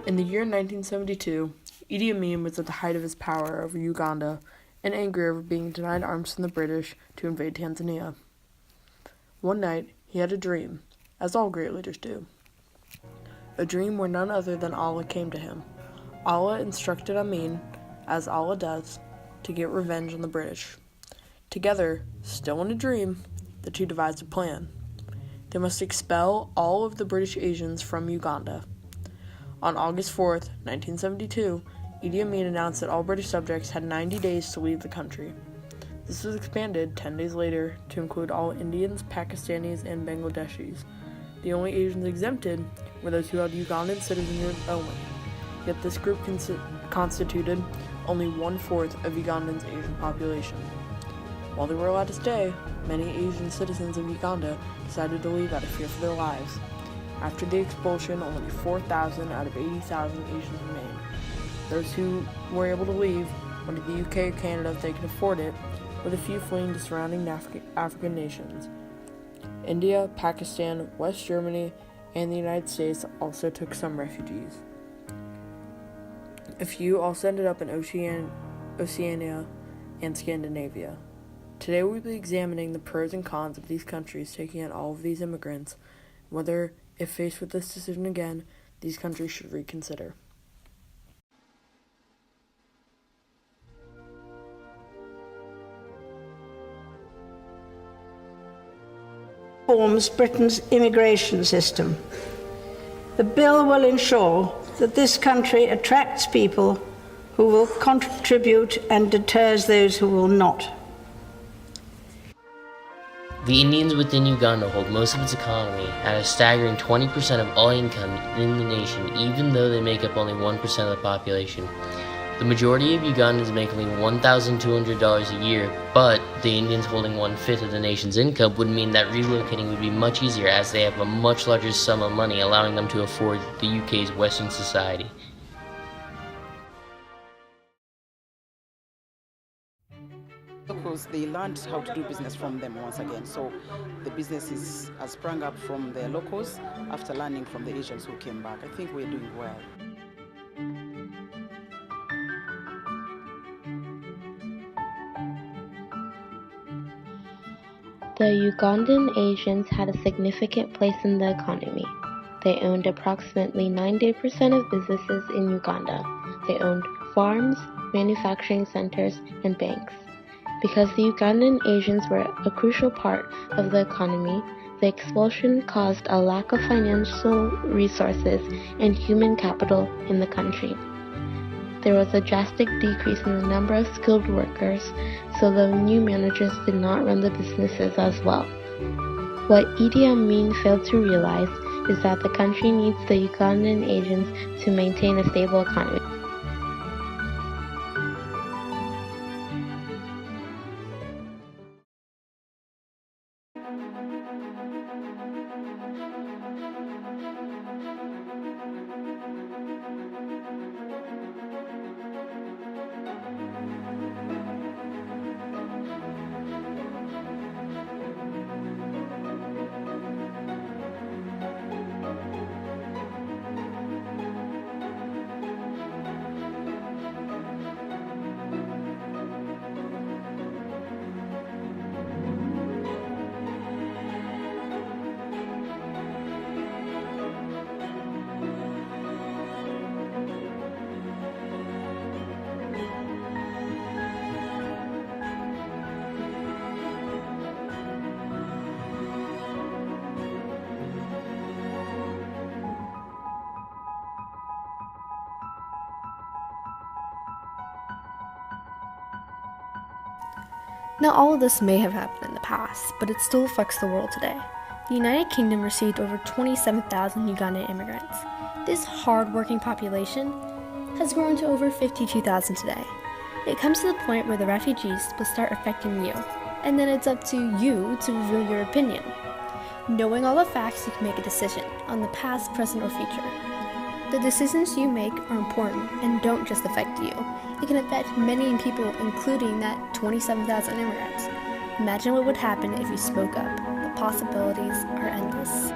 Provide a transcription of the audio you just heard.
In the year 1972, Idi Amin was at the height of his power over Uganda and angry over being denied arms from the British to invade Tanzania. One night, he had a dream, as all great leaders do. A dream where none other than Allah came to him. Allah instructed Amin, as Allah does, to get revenge on the British. Together, still in a dream, the two devised a plan. They must expel all of the British Asians from Uganda. On August 4th, 1972, Idi Amin announced that all British subjects had 90 days to leave the country. This was expanded 10 days later to include all Indians, Pakistanis, and Bangladeshis. The only Asians exempted were those who held Ugandan citizenship only, yet this group constituted only 1/4 of Ugandan's Asian population. While they were allowed to stay, many Asian citizens of Uganda decided to leave out of fear for their lives. After the expulsion, only 4,000 out of 80,000 Asians remained. Those who were able to leave went to the UK or Canada if they could afford it, with a few fleeing to surrounding African nations. India, Pakistan, West Germany, and the United States also took some refugees. A few also ended up in Oceania and Scandinavia. Today we'll be examining the pros and cons of these countries taking in all of these immigrants, whether, if faced with this decision again, these countries should reconsider. Forms Britain's immigration system. The bill will ensure that this country attracts people who will contribute and deters those who will not. The Indians within Uganda hold most of its economy at a staggering 20% of all income in the nation, even though they make up only 1% of the population. The majority of Ugandans make only $1,200 a year, but the Indians holding 1/5 of the nation's income would mean that relocating would be much easier as they have a much larger sum of money, allowing them to afford the UK's Western society. Locals, they learned how to do business from them once again. So the business has sprung up from the locals after learning from the Asians who came back. I think we're doing well. The Ugandan Asians had a significant place in the economy. They owned approximately 90% of businesses in Uganda. They owned farms, manufacturing centers, and banks. Because the Ugandan Asians were a crucial part of the economy, the expulsion caused a lack of financial resources and human capital in the country. There was a drastic decrease in the number of skilled workers, so the new managers did not run the businesses as well. What Idi Amin failed to realize is that the country needs the Ugandan Asians to maintain a stable economy. Now, all of this may have happened in the past, but it still affects the world today. The United Kingdom received over 27,000 Ugandan immigrants. This hard-working population has grown to over 52,000 today. It comes to the point where the refugees will start affecting you, and then it's up to you to reveal your opinion. Knowing all the facts, you can make a decision on the past, present, or future. The decisions you make are important and don't just affect you. It can affect many people, including that 27,000 immigrants. Imagine what would happen if you spoke up. The possibilities are endless.